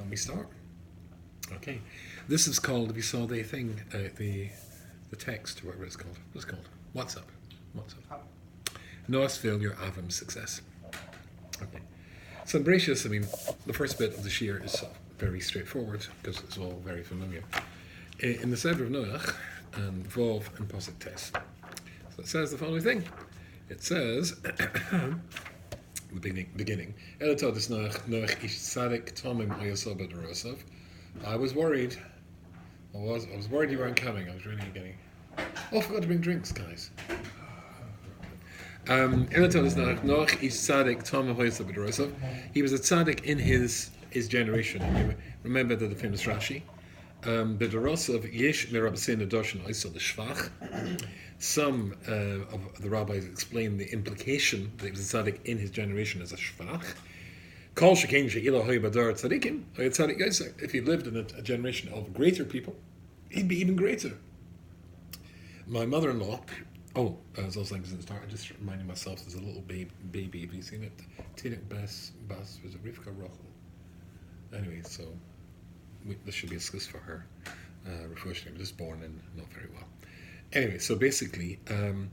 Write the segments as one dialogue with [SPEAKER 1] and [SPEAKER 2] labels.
[SPEAKER 1] And we start. Okay. This is called, if you saw the thing, the text, whatever it's called. What's it called? What's up? Noah's failure, Avram's success. Okay. So in Bereshis, I mean, the first bit of the Shir is very straightforward because it's all very familiar. In the Sefer of Noach, and Vov and Posuk Tes. So it says the following thing. It says, the beginning, Elatodis Noach ish Tzadik Tomim Hayasob Adorosov. I was worried. I was worried you weren't coming. I was really getting. Oh, I forgot to bring drinks, guys. Elatodis Noach ish Tzadik Tomim Hayasob Adorosov. He was a tzaddik in his generation. You remember the famous Rashi. The Dorosov Yesh Merabasena Doshin Oisel the Shvach. Some of the rabbis explain the implication that he was a tzaddik in his generation as a shvach. Kol shekein she'ilo hoy badar tzadikim hoy tzadik yosef. If he lived in a generation of greater people, he'd be even greater. My mother-in-law. Oh, as I was saying at the start, I just reminding myself there's a little baby. Have you seen it? Tzadik Bas was it Rivka Rochel? Anyway, so this should be a skis for her. She was just born and not very well. Anyway, so basically, my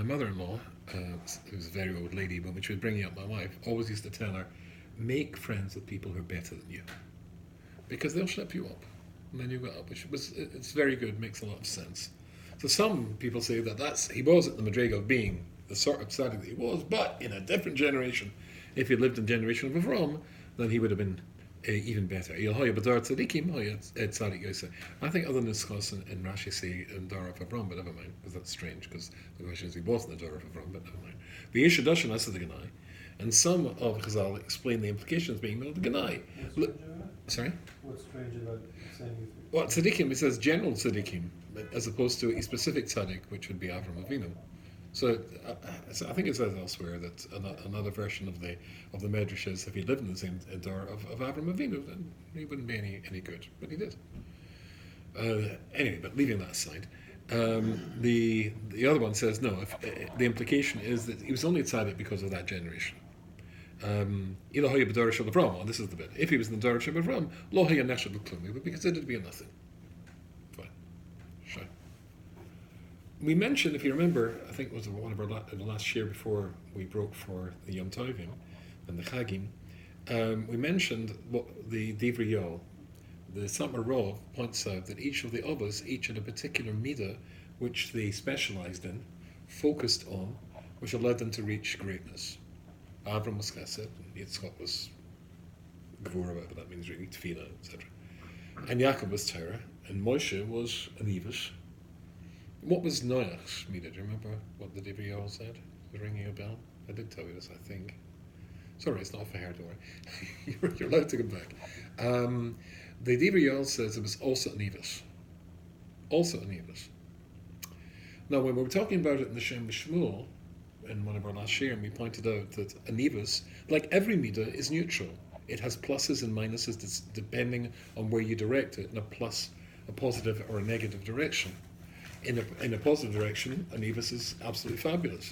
[SPEAKER 1] mother-in-law, who was a very old lady, but when she was bringing up my wife, always used to tell her, make friends with people who are better than you, because they'll shut you up, and then you go up. It's very good, makes a lot of sense. So some people say that he was at the madriga of being the sort of tzaddik that he was, but in a different generation. If he lived in the generation of Avraham, then he would have been even better. I think other than discuss in Rashi say in Dara of Avraham, but never mind, because that's strange, because the question is he wasn't the Dara of Avraham, but never mind. The Yeshadashan as the Ganai, and some of Chazal explain the implications being the Ganai. Sorry?
[SPEAKER 2] What's strange about saying
[SPEAKER 1] Well, Tzadikim, it says general Tzadikim, as opposed to a specific Tzadik, which would be Avraham Avinu. So I think it says elsewhere that another version of the Medrash is if he lived in the same door of Avraham Avinu, then he wouldn't be any good, but he did. Anyway, but leaving that aside, the other one says no. The implication is that he was only a tzaddik because of that generation. Ilahoya b'dorah shel Avraham. This is the bit. If he was in the Dora shel Avraham, lo haya neshad l'klum, he would be considered to be a nothing. Fine, sure. We mentioned, if you remember, I think it was one of the last year before we broke for the Yom Tovim and the Chagim, we mentioned what the Divrei Yol, the Satmar Rov, points out that each of the Obbas, each had a particular midah which they specialized in, focused on, which allowed them to reach greatness. Avram was Chesed, and Yitzchak was Gvura, but that means really Tefillah, etc. And Yaakov was Torah, and Moshe was Anivus. What was Noach's midah? Do you remember what the Divrei Yol said? Was it ringing a bell? I did tell you this, I think. Sorry, it's not for hair, don't worry. You're allowed to come back. The Divrei Yol says it was also Anivus. Also Anivus. Now, when we were talking about it in the Shem B'Shmuel, in one of our last share, we pointed out that Anivus, like every midah, is neutral. It has pluses and minuses depending on where you direct it in a positive or a negative direction. In a positive direction, Anivus is absolutely fabulous.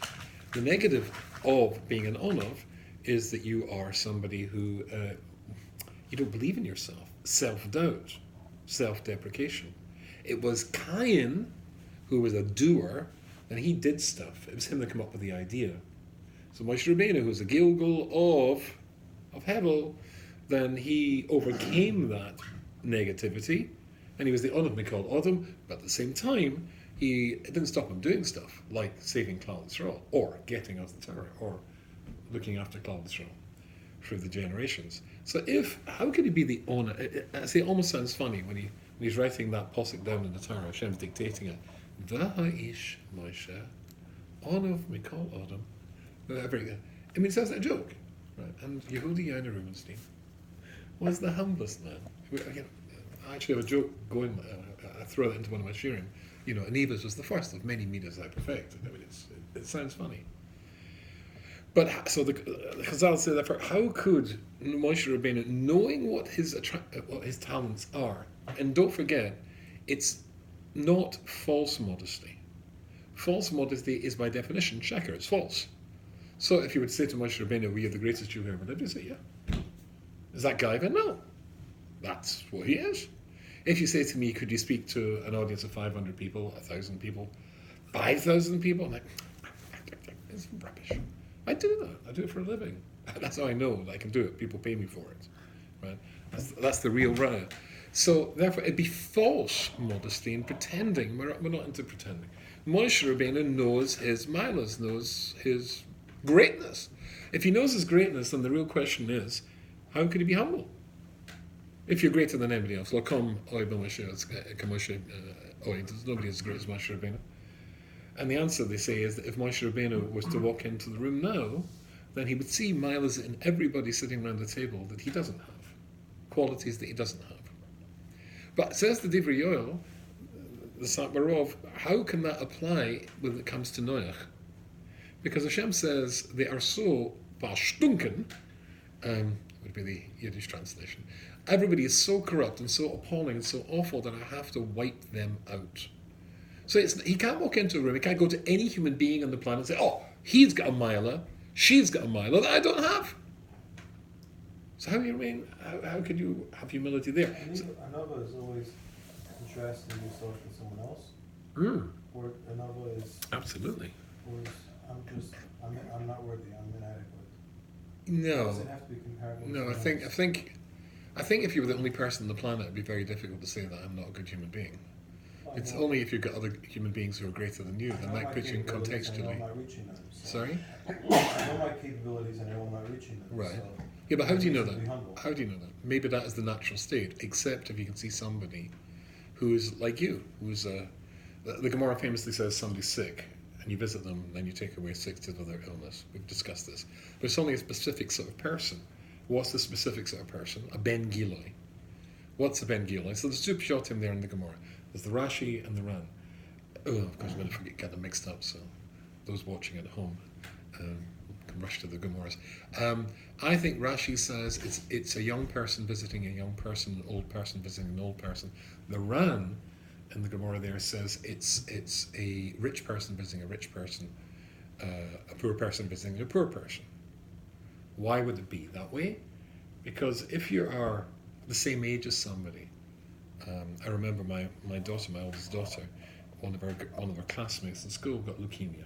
[SPEAKER 1] The negative of being an Onav is that you are somebody who you don't believe in yourself, self-doubt, self-deprecation. It was Cain who was a doer, and he did stuff. It was him that came up with the idea. So Moshe Rabbeinu, who's a Gilgal of Hevel, then he overcame that negativity, and he was the Onav Mikol Odom, but at the same time, it didn't stop him doing stuff like saving Klal Yisrael, or getting out the Torah, or looking after Klal Yisrael through the generations. So how could he be the owner? It almost sounds funny when he's writing that posuk down in the Torah, Hashem's dictating it. V'ha'ish Moshe, Onav Mikol Odom. I mean, it sounds like a joke, right? And Yehudi Yainer Rubenstein was the humblest man. I actually have a joke going. I throw that into one of my shirim. Anivus was the first of many midas I perfected. I mean, it sounds funny. But so the Chazal say therefore, how could Moshe Rabbeinu, knowing what his talents are, and don't forget, it's not false modesty. False modesty is by definition sheker, it's false. So if you would say to Moshe Rabbeinu, we are the greatest Jew who ever lived, he'd say, yeah. Is that Gaiva? No. That's what he is. If you say to me, could you speak to an audience of 500 people, 1,000 people, 5,000 people? I'm like, it's rubbish. I do that. I do it for a living. That's how I know that I can do it. People pay me for it. Right? That's the real raya. So therefore, it'd be false modesty and pretending. We're not into pretending. Moshe Rabbeinu knows his milas, knows his greatness. If he knows his greatness, then the real question is, how could he be humble? If you're greater than anybody else, there's nobody as great as Moshe Rabbeinu. And the answer, they say, is that if Moshe Rabbeinu was to walk into the room now, then he would see milas in everybody sitting around the table that he doesn't have, qualities that he doesn't have. But says the Divrei Yoel, the Satmarov, how can that apply when it comes to Noach? Because Hashem says they are so verstunken, would be the Yiddish translation. Everybody is so corrupt and so appalling and so awful that I have to wipe them out. So he can't walk into a room, he can't go to any human being on the planet and say, oh, he's got a mila, she's got a mila that I don't have. So how could you have humility there?
[SPEAKER 2] Another is always contrasting yourself with someone else. Or another is
[SPEAKER 1] absolutely.
[SPEAKER 2] Or is I'm not worthy, I'm inadequate.
[SPEAKER 1] No.
[SPEAKER 2] Does it have to be comparable?
[SPEAKER 1] No, I think if you were the only person on the planet, it'd be very difficult to say that I'm not a good human being. It's only if you've got other human beings who are greater than you, then that puts you in contextually.
[SPEAKER 2] I know I'm not reaching them, so
[SPEAKER 1] Sorry?
[SPEAKER 2] I know my capabilities and I know I'm not reaching them.
[SPEAKER 1] Right.
[SPEAKER 2] So
[SPEAKER 1] Yeah, but how do you know
[SPEAKER 2] I need to be
[SPEAKER 1] that?
[SPEAKER 2] humble.
[SPEAKER 1] How do you know that? Maybe that is the natural state, except if you can see somebody who is like you, who's the Gemara famously says somebody's sick, and you visit them, and then you take away sickness of their illness. We've discussed this. But it's only a specific sort of person. What's the specific sort of person? A Ben Giloi. What's a Ben Giloi? So there's two pshatim there in the Gemara. There's the Rashi and the Ran. Oh, of course, I'm going to get them mixed up, so those watching at home can rush to the Gemaras. I think Rashi says it's a young person visiting a young person, an old person visiting an old person. The Ran in the Gemara there says it's a rich person visiting a rich person, a poor person visiting a poor person. Why would it be that way? Because if you are the same age as somebody, I remember my daughter, my oldest daughter, one of our classmates in school got leukemia,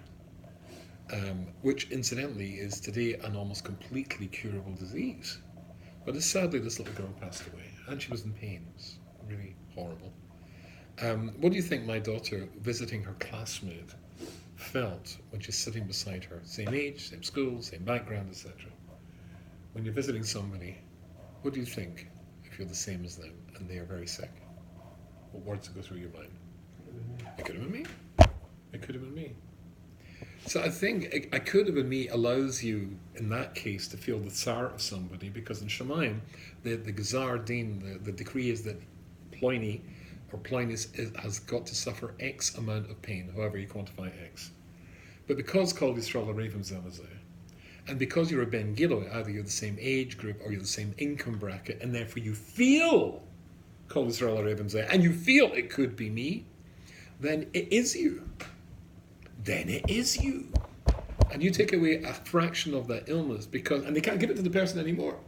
[SPEAKER 1] which incidentally is today an almost completely curable disease. But sadly, this little girl passed away, and she was in pain. It was really horrible. What do you think my daughter, visiting her classmate, felt when she's sitting beside her? Same age, same school, same background, etc. When you're visiting somebody, what do you think if you're the same as them and they are very sick? What words go through your mind? It could have been me. It could have been me. So I think I could have been me allows you, in that case, to feel the tsar of somebody, because in Shemaim, the Gezar Din, the decree is that Pliny has got to suffer X amount of pain, however you quantify X. But because Kol Yisrael Arevim Zelazeh, and because you're a Ben Giloi, either you're the same age group or you're the same income bracket, and therefore you feel Kol Yisrael Arevim Zelazeh, and you feel it could be me, then it is you. Then it is you. And you take away a fraction of that illness and they can't give it to the person anymore.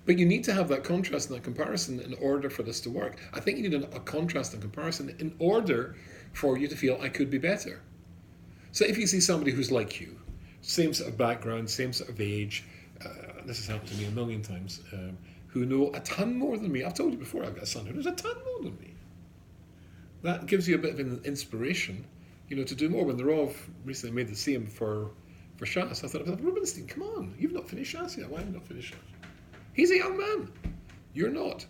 [SPEAKER 1] But you need to have that contrast and that comparison in order for this to work. I think you need a contrast and comparison in order for you to feel I could be better. So if you see somebody who's like you, same sort of background, same sort of age, this has happened to me a million times, who know a ton more than me. I've told you before, I've got a son who knows a ton more than me. That gives you a bit of an inspiration, to do more. When the Rav recently made the siyum for Shas, I thought, Rubinstein, come on, you've not finished Shas yet. Why have you not finished Shas? He's a young man. You're not.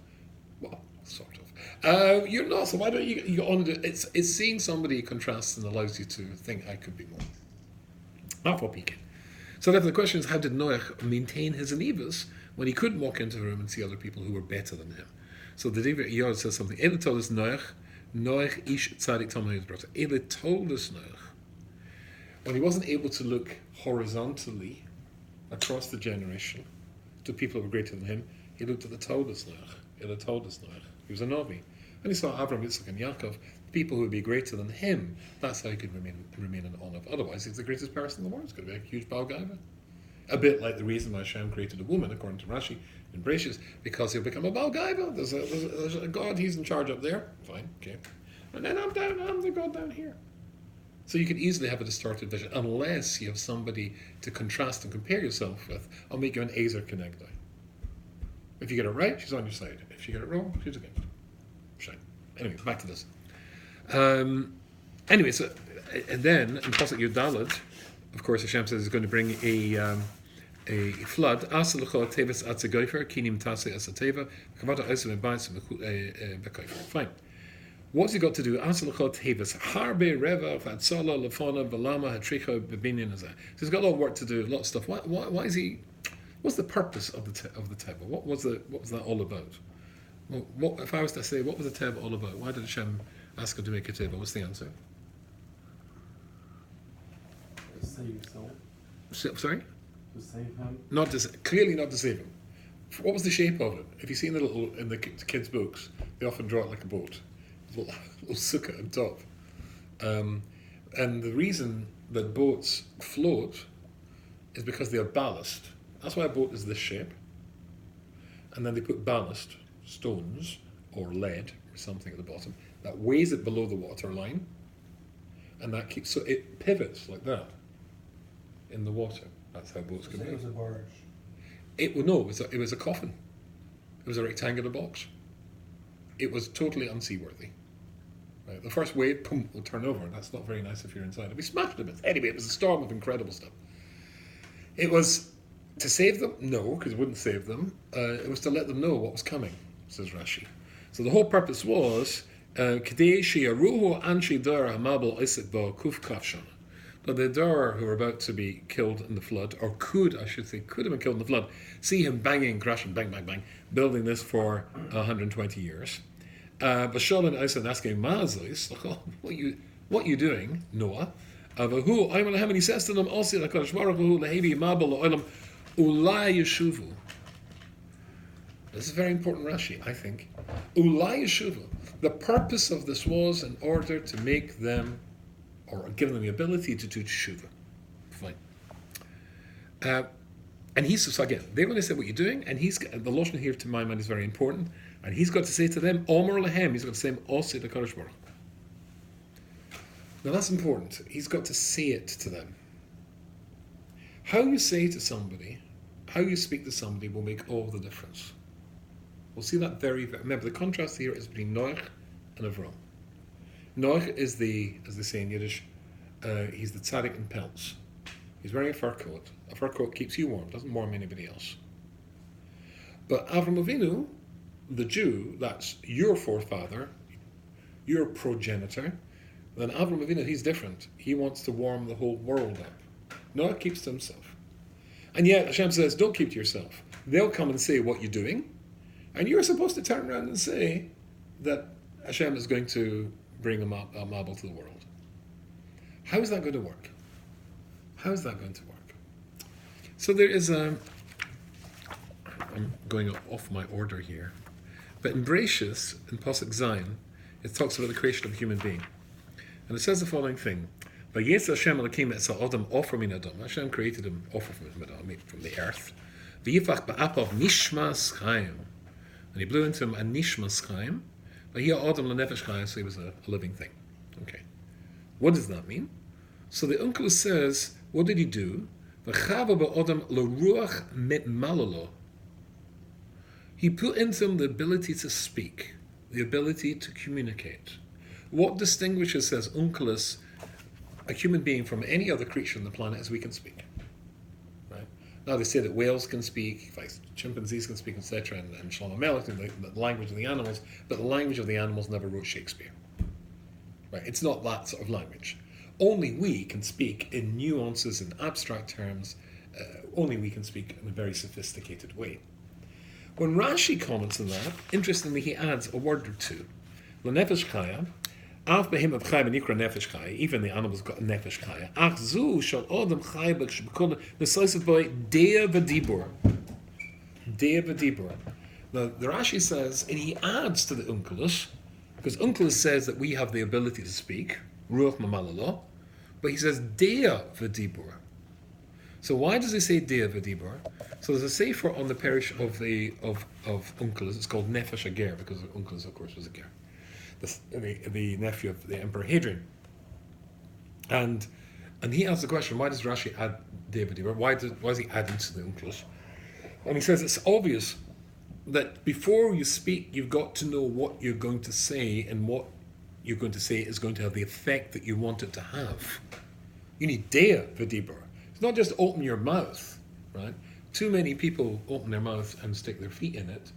[SPEAKER 1] Well, sort of. You're not, so why don't you go on to it? It's seeing somebody contrasts and allows you to think, I could be more. Not for peaking. So therefore the question is, how did Noach maintain his anivas when he couldn't walk into a room and see other people who were better than him? So the Divrei Yoel says something. Ele told us Noach ish Tzadik Talmud brother. Ele told us Noach, when he wasn't able to look horizontally across the generation to people who were greater than him, he looked at the Toldus Noach. Ele told us Noach. He was a Novi. And he saw Avraham, Yitzchak, and Yaakov, people who would be greater than him. That's how he could remain in honor. Otherwise, he's the greatest person in the world. He's going to be a huge Baal Gaiva. A bit like the reason why Hashem created a woman, according to Rashi, in Bereshis, because he'll become a Baal Gaiva. There's a God, he's in charge up there. Fine, okay. And then I'm the God down here. So you could easily have a distorted vision, unless you have somebody to contrast and compare yourself with. I'll make you an Ezer Kenegdai. If you get it right, she's on your side. If you get it wrong, she's against. Shine. Anyway, back to this. Anyway, so and then in Pasuk Yudalad, of course, Hashem says he's going to bring a flood. Fine. What's he got to do? So he's got a lot of work to do, a lot of stuff. Why is he? What's the purpose of the teva? What was that all about? What if I was to say, what was the teva all about? Why did Hashem ask him to make a teva? What's the answer?
[SPEAKER 2] To save soul.
[SPEAKER 1] Sorry?
[SPEAKER 2] To save him.
[SPEAKER 1] Clearly not to save him. What was the shape of it? If you see in the kids' books, they often draw it like a boat. Little sukkah on top. And the reason that boats float is because they have ballast. That's why a boat is this shape. And then they put ballast, stones, or lead, or something at the bottom, that weighs it below the water line, and that keeps, so it pivots like that in the water. That's how boats can
[SPEAKER 2] It
[SPEAKER 1] move.
[SPEAKER 2] was a barge.
[SPEAKER 1] It was a coffin. It was a rectangular box. It was totally unseaworthy. Right? The first wave, boom, will turn over. That's not very nice if you're inside. We smashed a bit. Anyway, it was a storm of incredible stuff. It was to save them? No, because it wouldn't save them. It was to let them know what was coming, says Rashi. So the whole purpose was Kadei Shiaruhu Anshi Dara Hamabel Isaac Ba Kuf Kafshan. But the Dara who were about to be killed in the flood, or could have been killed in the flood, see him banging, crashing, bang, bang, bang, building this for 120 years. But Shalom Isaac asking Mazos, what are you doing, Noah? Avahu, I'm how many says to them, also the Kodesh Baruch Hu Lehevi Mabel Olam Ulai Yeshuvu. This is very important Rashi, I think. Ulai Yeshuvu. The purpose of this was in order to make them, or give them the ability to do Teshuvah. Fine. And so again, they're going to say what you're doing, and the Lashon here to my mind is very important, and he's got to say to them, Omer Lehem, he's got to say, Osei the Kodesh Baruch. Now that's important. He's got to say it to them. How you say to somebody, how you speak to somebody will make all the difference. We'll see that remember the contrast here is between Noach and Avraham. Noach is as they say in Yiddish, he's the Tzadik in pelts. He's wearing a fur coat. A fur coat keeps you warm, doesn't warm anybody else. But Avraham Avinu, the Jew, that's your forefather, your progenitor, then Avraham Avinu, he's different. He wants to warm the whole world up. Noah keeps to himself. And yet Hashem says, don't keep to yourself. They'll come and say what you're doing, and you're supposed to turn around and say that Hashem is going to bring a Mabel to the world. How is that going to work? How is that going to work? So there is I'm going off my order here, but in Bereshis, in Pasuk Zayin, it talks about the creation of a human being. And it says the following thing. Vayetz Hashem Elokim et Adam offer min Adam. Hashem created him, offer from Adam, from the earth. V'yifach ba'apav nishmas chaim. And he blew into him a nishmas chaim. V'hiya Adam lenefesh chaim, so he was a living thing. Okay. What does that mean? So the uncle says, what did he do? V'chava ba'adam l'ruach mitmalalo. He put into him the ability to speak, the ability to communicate. What distinguishes, says Unkelos, a human being from any other creature on the planet is we can speak. Right? Now they say that whales can speak, chimpanzees can speak, etc., and Shlomo Melech, the language of the animals, but the language of the animals never wrote Shakespeare. Right? It's not that sort of language. Only we can speak in nuances and abstract terms. Only we can speak in a very sophisticated way. When Rashi comments on that, interestingly, he adds a word or two. L'nefesh chaya, av behim of chaya v'nikra nefesh chaya, even the animals got a nefesh chaya. Ach zu shal odem chaya b'shbekol nesaisav by dea v'dibur. Dea v'dibur. Now, the Rashi says, and he adds to the Unkelos, because Unkelos says that we have the ability to speak, ruach mamalalo, but he says dea v'dibur. So why does he say Dea V'Dibor? So there's a sefer on the parish of Onkelos. It's called Nefesh Ager, because Onkelos, of course, was a ger, the nephew of the Emperor Hadrian. And he asks the question, why does Rashi add Dea V'Dibor? Why is he adding to the Onkelos? And he says it's obvious that before you speak, you've got to know what you're going to say, and what you're going to say is going to have the effect that you want it to have. You need Dea V'Dibor. It's not just open your mouth, right? Too many people open their mouth and stick their feet in it,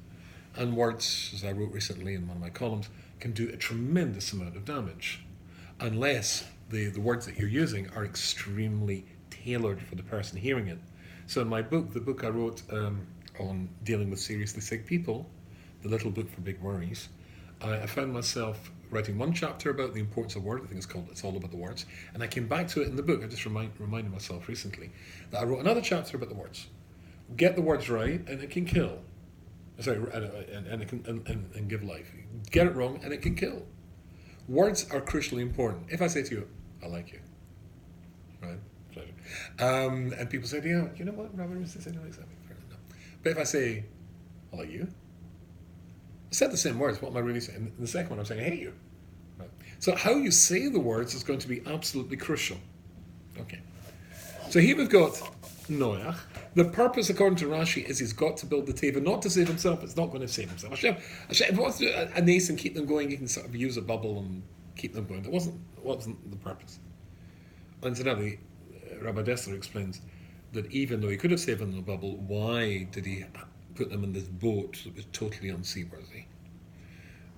[SPEAKER 1] and words, as I wrote recently in one of my columns, can do a tremendous amount of damage, unless the words that you're using are extremely tailored for the person hearing it. So in my book, the book I wrote on dealing with seriously sick people, The Little Book for Big Worries, I found myself writing one chapter about the importance of words. I think it's called It's All About the Words. And I came back to it in the book. I just reminded myself recently that I wrote another chapter about the words. Get the words right and it can kill. Sorry, and it can and give life. Get it wrong and it can kill. Words are crucially important. If I say to you, I like you, right? Pleasure. And people say, yeah, you know what, Robert, is this anyway? No. But if I say, I like you, I said the same words. What am I really saying? In the second one, I'm saying, I hate you. Right. So how you say the words is going to be absolutely crucial. Okay. So here we've got Noach. The purpose, according to Rashi, is he's got to build the teva, not to save himself. It's not going to save himself. Hashem wants to do a nace and keep them going. He can sort of use a bubble and keep them going. That wasn't the purpose. Incidentally, Rabbi Dessler explains that even though he could have saved them in the bubble, why did he put them in this boat that was totally unseaworthy?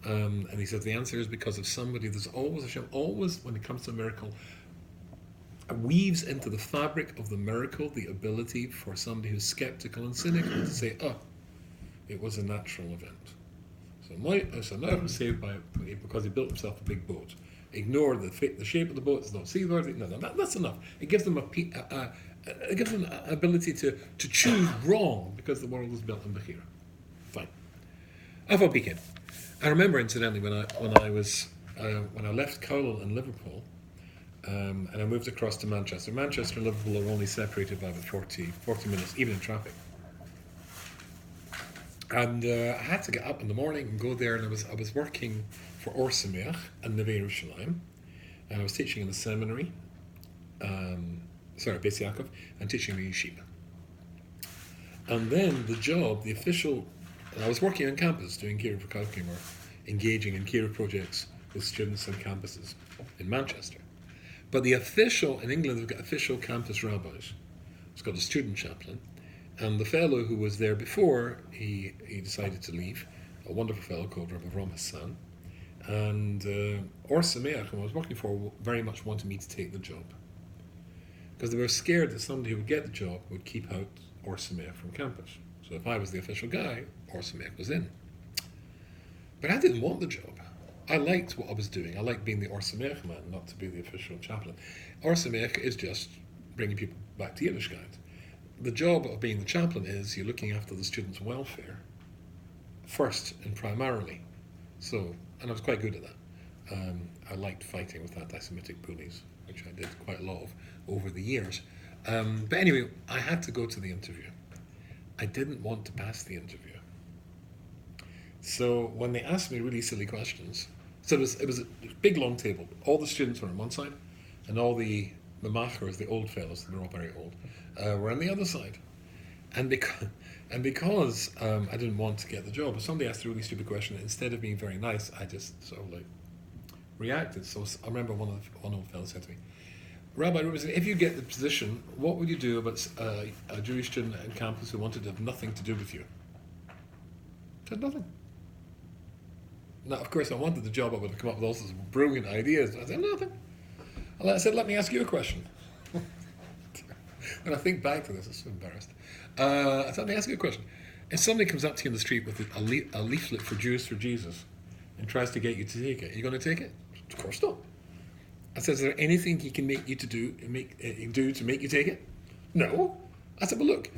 [SPEAKER 1] And he says the answer is because of somebody. There's always Hashem, always when it comes to a miracle, weaves into the fabric of the miracle the ability for somebody who's skeptical and cynical to say, oh, it was a natural event. So Noach was saved because he built himself a big boat. Ignore the shape of the boat, it's not seaworthy. No, that's enough. It gives them an ability to choose wrong because the world was built on Bechira. Fine. Aval Pikin. I remember, incidentally, when I left Cowlall in Liverpool, and I moved across to Manchester. Manchester and Liverpool are only separated by about 40 minutes, even in traffic. And I had to get up in the morning and go there, and I was working for Or Sameach and Neve Yerushalayim, and I was teaching in the seminary, Beis Yaakov, and teaching the yeshiva. And then I was working on campus doing Kiruv V'Kavkim, or engaging in Kiruv projects with students on campuses in Manchester. But the official, in England, they've got official campus rabbis. It's got a student chaplain. And the fellow who was there before, he decided to leave, a wonderful fellow called Rabbi Avraham, his son. And Or Sameach, whom I was working for, very much wanted me to take the job. Because they were scared that somebody who would get the job would keep out Or Sameach from campus. So if I was the official guy, Or Sameach was in. But I didn't want the job. I liked what I was doing. I liked being the Or Sameach man, not to be the official chaplain. Or Sameach is just bringing people back to Yiddishkeit. The job of being the chaplain is you're looking after the students' welfare first and primarily. So, and I was quite good at that. I liked fighting with anti-Semitic bullies, which I did quite a lot of over the years. But anyway, I had to go to the interview. I didn't want to pass the interview. So when they asked me really silly questions, so it was a big long table. All the students were on one side, and all the machers, the old fellows, they were all very old, were on the other side. And because I didn't want to get the job, if somebody asked a really stupid question, instead of being very nice, I just sort of like reacted. So I remember one old fellow said to me, Rabbi Rubin, if you get the position, what would you do about a Jewish student on campus who wanted to have nothing to do with you? I said nothing. Now, of course, I wanted the job. I would have come up with all sorts of brilliant ideas. I said nothing. And I said, let me ask you a question. When I think back to this, I'm so embarrassed. I said, let me ask you a question. If somebody comes up to you in the street with a leaflet for Jews for Jesus and tries to get you to take it, are you going to take it? Of course not. I said, is there anything he can make you to do to make you take it? No. I said, well, look,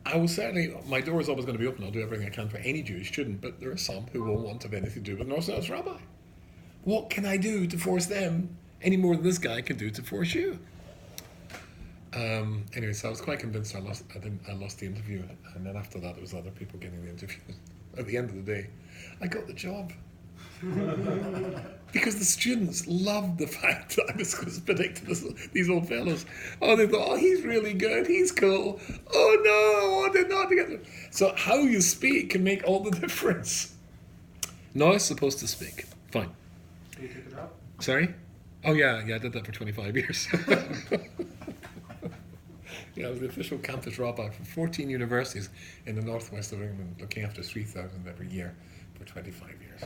[SPEAKER 1] I will certainly, my door is always going to be open. I'll do everything I can for any Jewish student, but there are some who won't want to have anything to do with an Orthodox rabbi. What can I do to force them any more than this guy can do to force you? Anyway, so I was quite convinced I lost the interview, and then after that, it was other people getting the interview. At the end of the day, I got the job because the students loved the fact that I was predicting these old fellows. Oh, they thought, oh, he's really good, he's cool. Oh no, I did not get it. So how you speak can make all the difference. Now I'm supposed to speak. Fine.
[SPEAKER 2] Can you take it out?
[SPEAKER 1] Sorry? Oh yeah, I did that for 25 years. Yeah, I was the official campus rabbi for 14 universities in the northwest of England, looking after 3,000 every year for 25 years.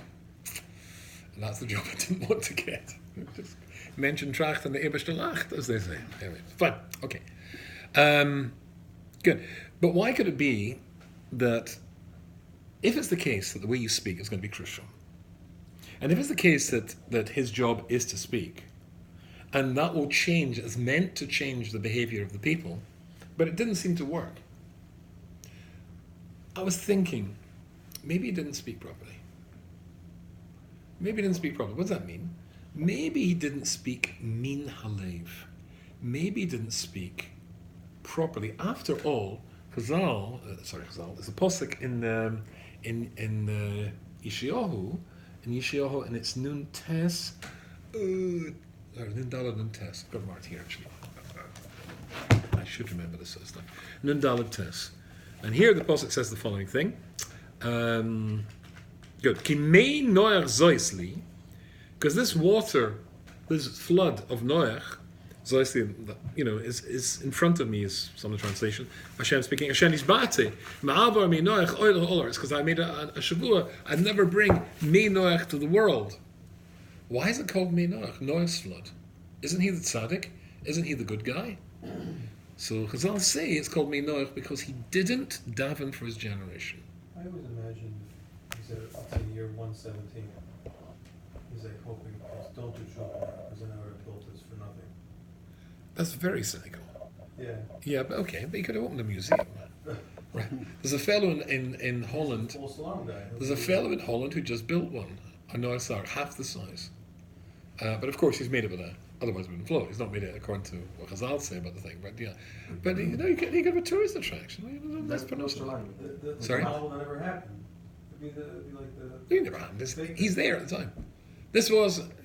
[SPEAKER 1] And that's the job I didn't want to get. Just mention tracht and the Eberste lacht, as they say. Anyway, fine, okay. Good. But why could it be that if it's the case that the way you speak is going to be crucial, and if it's the case that his job is to speak, and that will change, is meant to change the behavior of the people, but it didn't seem to work. I was thinking, maybe he didn't speak properly. Maybe he didn't speak properly. What does that mean? Maybe he didn't speak min halev. Maybe he didn't speak properly. After all, Chazal, there's a posuk in Yeshayahu, and it's nun tes, nun dalad nun tes. I've got it marked here actually. I should remember this sort of stuff. Nun dalad tes. And here the posuk says the following thing. Good. Ki mei Noach zoisli, because this water, this flood of Noach, zoisli, is in front of me, is some of the translation. Hashem speaking. Hashem is bate. Ma'avar mi Noach oil olar. It's because I made a shavua. I'd never bring mei Noach to the world. Why is it called mei Noach? Noach's flood. Isn't he the Tzadik? Isn't he the good guy? So Chazal say it's called mei Noach because he didn't daven for his generation.
[SPEAKER 2] I always imagined, he said up to year 117, he's like hoping, don't do trouble now, because I never built this for nothing.
[SPEAKER 1] That's very cynical.
[SPEAKER 2] Yeah.
[SPEAKER 1] Yeah, but okay, but you could have opened a museum. Right. There's a fellow in Holland.
[SPEAKER 2] False alarm guy.
[SPEAKER 1] There's a fellow in Holland who just built one. I know I saw it, half the size. But of course he's made it with otherwise it wouldn't float. He's not made it according to what Chazal say about the thing. But yeah, but you could have a tourist attraction. Let's pronounce it.
[SPEAKER 2] The
[SPEAKER 1] Sorry?
[SPEAKER 2] model that never happened. It'd be like the.
[SPEAKER 1] It never happened. He's there at the time.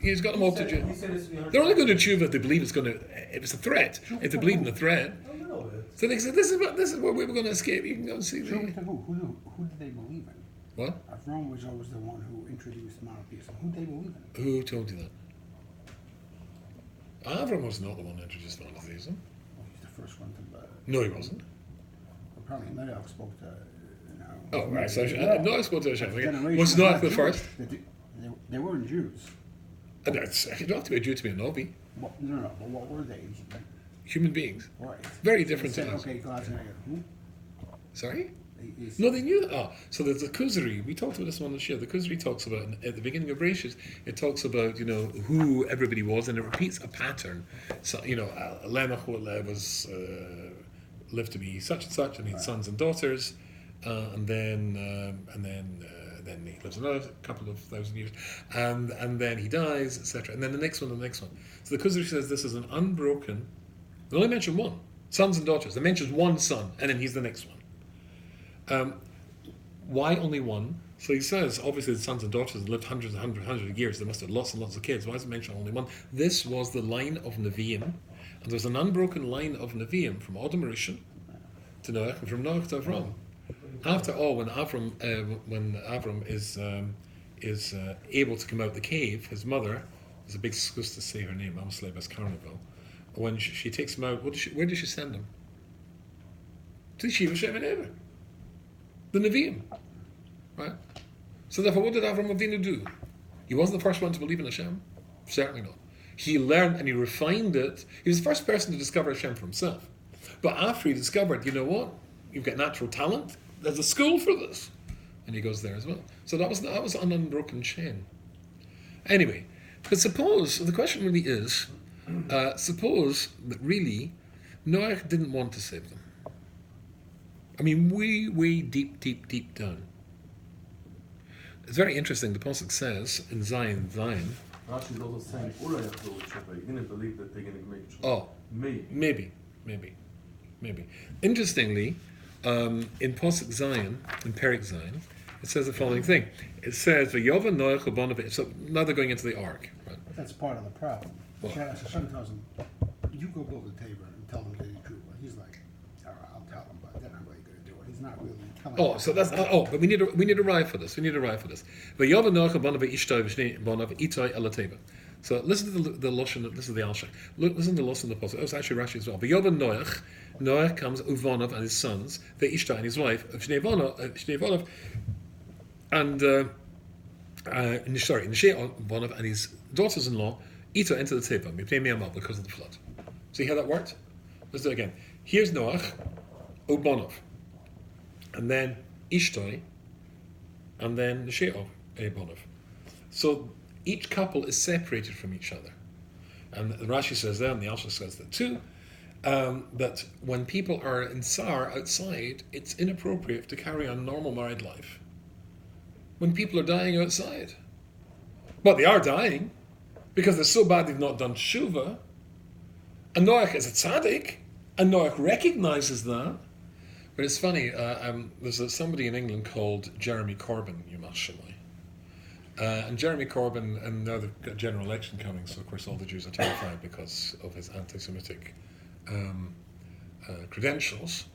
[SPEAKER 1] He's got them all to
[SPEAKER 2] He
[SPEAKER 1] Jew.
[SPEAKER 2] said it's
[SPEAKER 1] They're only going to Jew if they believe it's going to. If it's a threat, if they believe in the threat.
[SPEAKER 2] A little bit.
[SPEAKER 1] So they said, this is where we were going to escape. You can go and see
[SPEAKER 3] Show me
[SPEAKER 1] the.
[SPEAKER 3] to who did they believe in?
[SPEAKER 1] What?
[SPEAKER 3] Avraham was always the one who introduced monotheism. Who did they believe in?
[SPEAKER 1] Who told you that? Avraham was not the one who introduced monotheism.
[SPEAKER 3] Well, he's the first one to.
[SPEAKER 1] No, he wasn't.
[SPEAKER 3] Apparently, Noach spoke to.
[SPEAKER 1] Oh, right. So
[SPEAKER 3] Noach
[SPEAKER 1] Noach spoke to Hashem.
[SPEAKER 3] generation
[SPEAKER 1] Was
[SPEAKER 3] of
[SPEAKER 1] Noach
[SPEAKER 3] not
[SPEAKER 1] the
[SPEAKER 3] Jewish.
[SPEAKER 1] first?
[SPEAKER 3] They weren't Jews.
[SPEAKER 1] You don't have to be a Jew to be a Novi.
[SPEAKER 3] No, but what were they?
[SPEAKER 1] Human beings.
[SPEAKER 3] Right.
[SPEAKER 1] Very
[SPEAKER 3] They
[SPEAKER 1] different
[SPEAKER 3] said,
[SPEAKER 1] to us.
[SPEAKER 3] okay, God's an who?
[SPEAKER 1] Sorry?
[SPEAKER 3] They said-
[SPEAKER 1] No, they knew that. Oh, so there's the Kuzari. We talked about this one on the show. The Kuzari talks about, at the beginning of Bereshit, it talks about, who everybody was, and it repeats a pattern. So, Lamech was lived to be such and such, and he had sons and daughters, and then he lives another couple of thousand years, and then he dies, etc. And then the next one, and the next one. So the Kuzari says this is an unbroken. They only mention one, sons and daughters. They mentions one son, and then he's the next one. Why only one? So he says, obviously the sons and daughters lived hundreds of years. They must have lots and lots of kids. Why does it mention only one? This was the line of Nevi'im, and there's an unbroken line of Nevi'im from Adam Rishon to Noach, and from Noach to Avraham. After all, when Avram is able to come out the cave, his mother, there's a big excuse to say her name, Amslebas Carnival. When she takes him out, where does she send him? To the Shiva Shem and Ever. The Nevi'im. Right? So therefore, what did Avraham Avinu do? He wasn't the first one to believe in Hashem. Certainly not. He learned and he refined it. He was the first person to discover Hashem for himself. But after he discovered, you know what? You've got natural talent. There's a school for this. And he goes there as well. So that was an unbroken chain. Anyway, but suppose, the question really is, suppose that really Noach didn't want to save them. I mean, way deep down. It's very interesting. The Pasuk says in Zion.
[SPEAKER 4] Rashi's also saying, he didn't believe that they're going to make trouble.
[SPEAKER 1] Oh, maybe. maybe. Interestingly, in Posuk Zion, in Perik Zion, it says the following thing. It says, "V'yova Noach u'bonav." So now they're going into the ark, right?
[SPEAKER 3] But that's part of the problem.
[SPEAKER 1] What?
[SPEAKER 3] Hashem tells him, you go build a table and tell them to do true. He's like, all right, I'll tell them, but they're not really going to do it. He's not really telling them.
[SPEAKER 1] Oh, so that's but we need a ride for this. V'yova Noach u'bonav v'ishtoi v'shnei bonav itoi el hateva. So listen to the lashon. This is the Alshach. Listen to the lashon of the Pasuk. Oh, it's actually Rashi as well. V'yova Noach. Noach comes Uvanov and his sons, v'ishta and his wife, Shnei Bonov, and Nishei Bonov and his daughters-in-law, Ito enter the Teva, Mipnei Miyamal, because of the flood. See how that worked? Let's do it again. Here's Noach, Ubonov, and then Ishtoi, and then Nishei Bonov. So each couple is separated from each other. And Rashi says that, and the Alshach says that too, that when people are in Tsar outside, it's inappropriate to carry on normal married life. When people are dying outside. But they are dying, because they're so bad they've not done Shuvah. And Noach is a Tzadik, and Noach recognizes that. But it's funny, there's somebody in England called Jeremy Corbyn, Yomashimai. And Jeremy Corbyn, and now they've got a general election coming, so of course all the Jews are terrified because of his anti-Semitic credentials.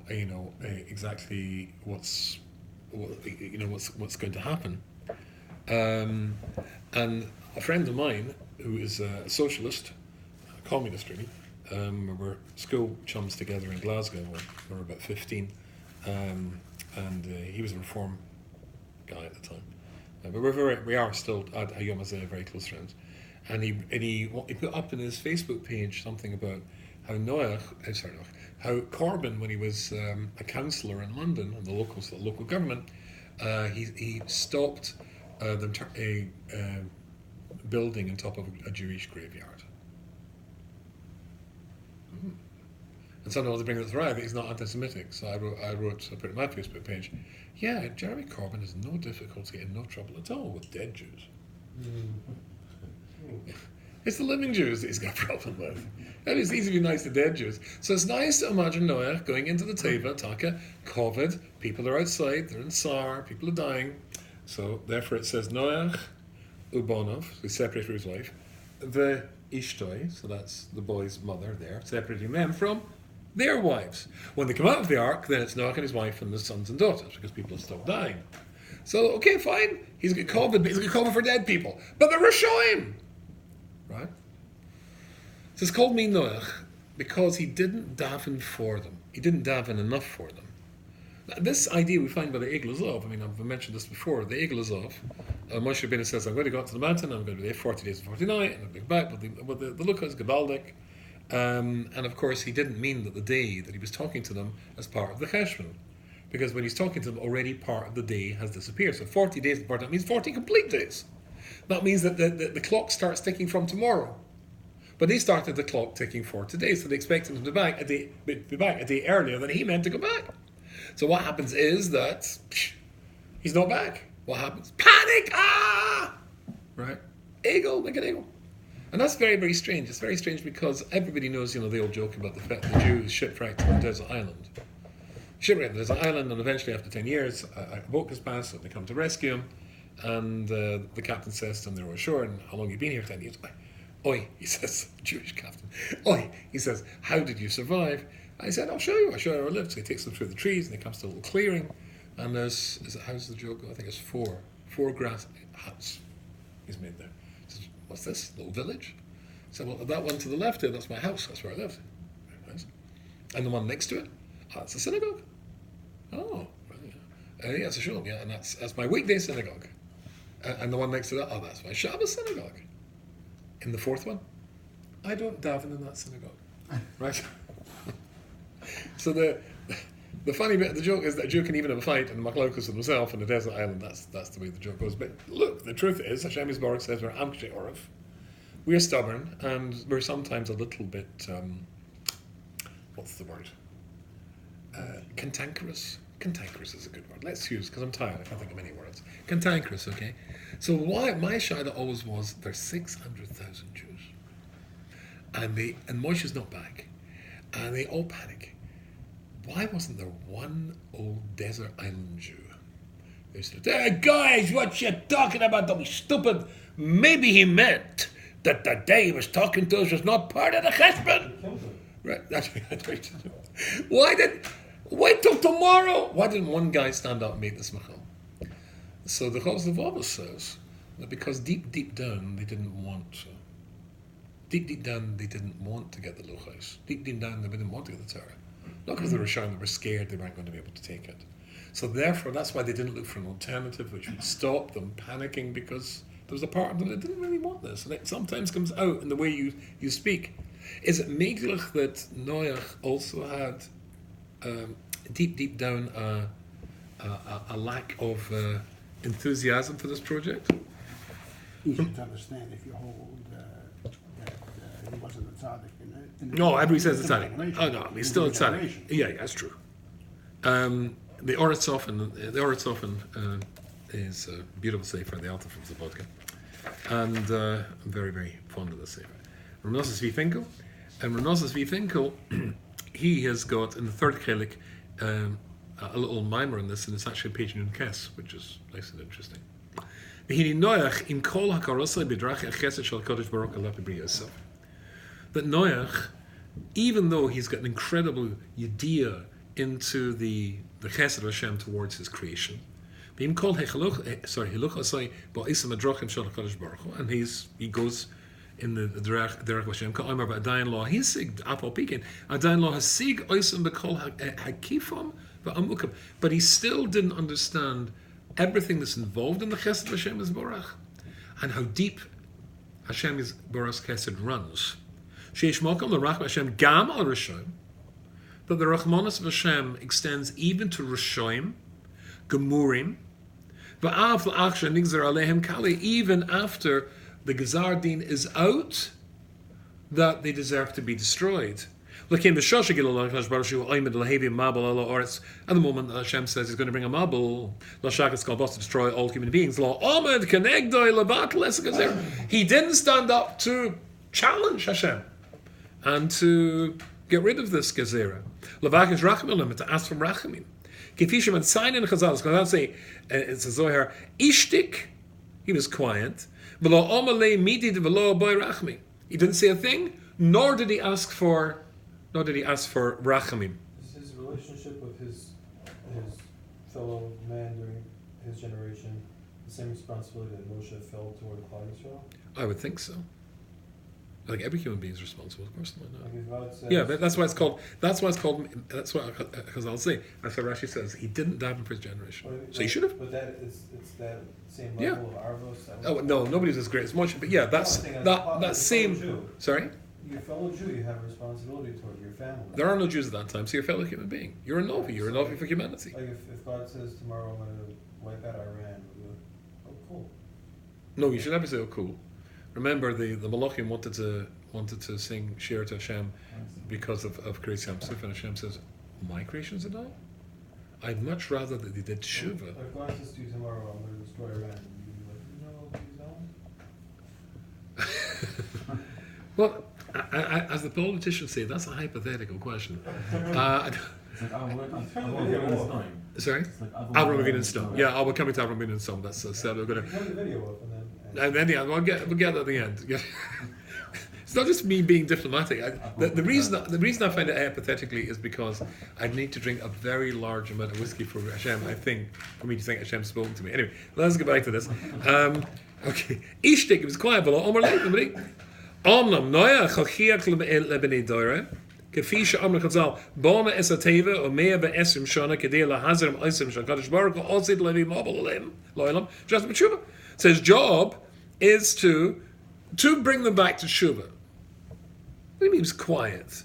[SPEAKER 1] Exactly what's going to happen. And a friend of mine who is a socialist, a communist really, we were school chums together in Glasgow when we were about 15, and he was a reform guy at the time. But we are still at Hayom Hazeh very close friends. And he put up in his Facebook page something about how how Corbyn, when he was a councillor in London in the local government, he stopped a building on top of a Jewish graveyard. And someone was bringing this right that he's not anti-Semitic. So I put it on my Facebook page. Yeah, Jeremy Corbyn has no difficulty and no trouble at all with dead Jews. It's the living Jews that he's got a problem with. And it's easy to be nice to dead Jews. So it's nice to imagine Noach going into the Teva, Taka, COVID, people are outside, they're in Tsar, people are dying. So therefore it says Noach, Ubonov, so he's separated from his wife, the Ishtoi, so that's the boy's mother there, separating them from their wives. When they come out of the ark, then it's Noach and his wife and the sons and daughters, because people have stopped dying. So, okay, fine, he's got COVID, but he's got COVID for dead people. But they're Rishoim! Right? So it's called me Noach because he didn't daven for them. He didn't daven enough for them. Now, this idea we find by the Egel Azov. I mean, I've mentioned this before. The Egel Azov, Moshe Rabbeinu says, I'm going to go up to the mountain, I'm going to be there 40 days and 40 nights, and I'll be back. But the look is Gebaldik. And of course, he didn't mean that the day that he was talking to them as part of the Cheshvan. Because when he's talking to them, already part of the day has disappeared. So 40 days, that means 40 complete days. That means that the clock starts ticking from tomorrow. But they started the clock ticking for today, so they expected him to be back a day earlier than he meant to go back. So what happens is that he's not back. What happens? Panic! Ah! Right? Eagle, like an eagle. And that's very, very strange. It's very strange because everybody knows, the old joke about the Jews shipwrecked on a desert island. Shipwrecked on a desert island, and eventually after 10 years, a boat goes past, and they come to rescue him. And the captain says to them, they're ashore, and how long have you been here? 10 years. Oi, he says, Jewish captain. Oi, he says, how did you survive? I said, I'll show you where I lived. So he takes them through the trees, and he comes to a little clearing, and how's the joke go? I think it's four grass huts he's made there. He says, what's this, little village? He said, well, that one to the left there, that's my house, that's where I live. Nice. And the one next to it, that's a synagogue. Oh, right, yeah. Yeah, it's a shul, yeah, and that's my weekday synagogue. And the one next to that, that's my Shabbos synagogue. In the fourth one, I don't daven in that synagogue. Right? So the funny bit of the joke is that a Jew can even have a fight in the machlokas with himself on a desert island. That's the way the joke goes. But look, the truth is, Hashem Yisborach says we're amkshe orif. We're stubborn, and we're sometimes a little bit, what's the word? Cantankerous. Cantankerous is a good word. Let's use, because I'm tired, I can't think of any words. Cantankerous, okay? So why my shaila always was, there's 600,000 Jews. And Moshe's not back. And they all panic. Why wasn't there one old desert island Jew? They said, "Hey guys, what you talking about? Don't be stupid. Maybe he meant that the day he was talking to us was not part of the cheshbon."
[SPEAKER 2] Killed him.
[SPEAKER 1] Right, that's right. Why till tomorrow? Why didn't one guy stand up and make this machal? So the Chovos Levavos says that because deep down they didn't want to. Deep down they didn't want to get the luchos. Deep down they didn't want to get the Torah. Not because they were showing they were scared they weren't going to be able to take it. So therefore that's why they didn't look for an alternative which would stop them panicking, because there was a part of them that didn't really want this. And it sometimes comes out in the way you speak. Is it meglich that Noach also had deep down a lack of enthusiasm for this project?
[SPEAKER 3] You should understand if you hold that he wasn't a tzaddik in
[SPEAKER 1] No, everybody says it's
[SPEAKER 3] different
[SPEAKER 1] tzaddik.
[SPEAKER 3] generation.
[SPEAKER 1] Oh no, he's still a tzaddik.
[SPEAKER 3] Generation.
[SPEAKER 1] Yeah, that's true. The Oretz Ofen is a beautiful sefer, the Alta from Zabodka, and I'm very, very fond of the sefer. Renosas V. Finkel, and Renosas V. Finkel, he has got in the third chelik a little mimer in this, and it's actually a page in Kes, which is nice and interesting. That Noach, even though he's got an incredible idea into the chesed of Hashem towards his creation, and he goes in the derech Hashem. Adayin law hisig apal pikin. Adayin law hasig oisem bekol hakifam v'amukam. But he still didn't understand everything that's involved in the chesed of Hashem is Borach, and how deep Hashem's Borach's chesed runs. Sheish makam l'rachma Hashem gam al Rishayim. That the Rachmanis of Hashem extends even to Rishoyim, Gemurim, v'av l'achsha nigzer alehem kali, even after the Gezar Din is out, that they deserve to be destroyed. At the moment that Hashem says he's going to bring a Mabul, to destroy all human beings. He didn't stand up to challenge Hashem and to get rid of this Gezerah. Lavakish Rachmanim, to ask for Rachamim. Kifishim and sign in Chazal, it's going to say, it's a Zohar, Ishtik, he was quiet. He didn't say a thing, nor did he ask for Rachamim.
[SPEAKER 2] Is his relationship with his fellow man during his generation the same responsibility that Moshe felt toward Klal Yisrael?
[SPEAKER 1] I would think so. Like every human being is responsible, of course.
[SPEAKER 2] Like if God says,
[SPEAKER 1] Yeah, but that's why because I'll say, that's what Rashi says. He didn't daven for his generation, so he should have.
[SPEAKER 2] But it's that same
[SPEAKER 1] Yeah.
[SPEAKER 2] level of arvos.
[SPEAKER 1] Oh no, nobody's as great as Moshe. But yeah, that same.
[SPEAKER 2] Jew.
[SPEAKER 1] Sorry,
[SPEAKER 2] Your fellow Jew, you have a responsibility toward your family.
[SPEAKER 1] there are no Jews at that time, so you're a fellow human being. You're a novi. You're a novi for humanity.
[SPEAKER 2] Like if God says tomorrow I'm going to wipe out Iran, we'll be like, oh cool.
[SPEAKER 1] No, you should never say, "Oh, cool." Remember, the Malachim wanted to sing Shir to Hashem because of Kriyas Yam Suf, and Hashem says, "My creations are not. I'd much rather that they did tshuva."
[SPEAKER 2] If God says to you tomorrow I'm going to destroy Iran, you'll be like, no, please don't.
[SPEAKER 1] Well, I, as the politicians say, that's a hypothetical question.
[SPEAKER 4] It's like
[SPEAKER 1] Sorry?
[SPEAKER 4] It's like
[SPEAKER 1] Avraham Avinu in stone. Yeah, we're coming to Avraham Avinu in stone. That's so we're gonna.
[SPEAKER 2] Turn the video up
[SPEAKER 1] And then yeah, we'll get that at the end. Yeah. It's not just me being diplomatic. The reason I find it hypothetically is because I'd need to drink a very large amount of whiskey for Hashem. I think for me to think Hashem's spoken to me. Anyway, let's get back to this. Okay, Ishtik, it was quiet, but Omar Leibnibri. Omnam Noya Chalchiach lebnei Doire. כפי שאמר חז"ל, בונה אס הטבע ומאה ועשרים שנה כדי להזרם עשרים של הקדוש ברוך הוא עושה להביא מבול לעולם, just b'tshuva. So his job is to bring them back to tshuva. What do you mean he was quiet?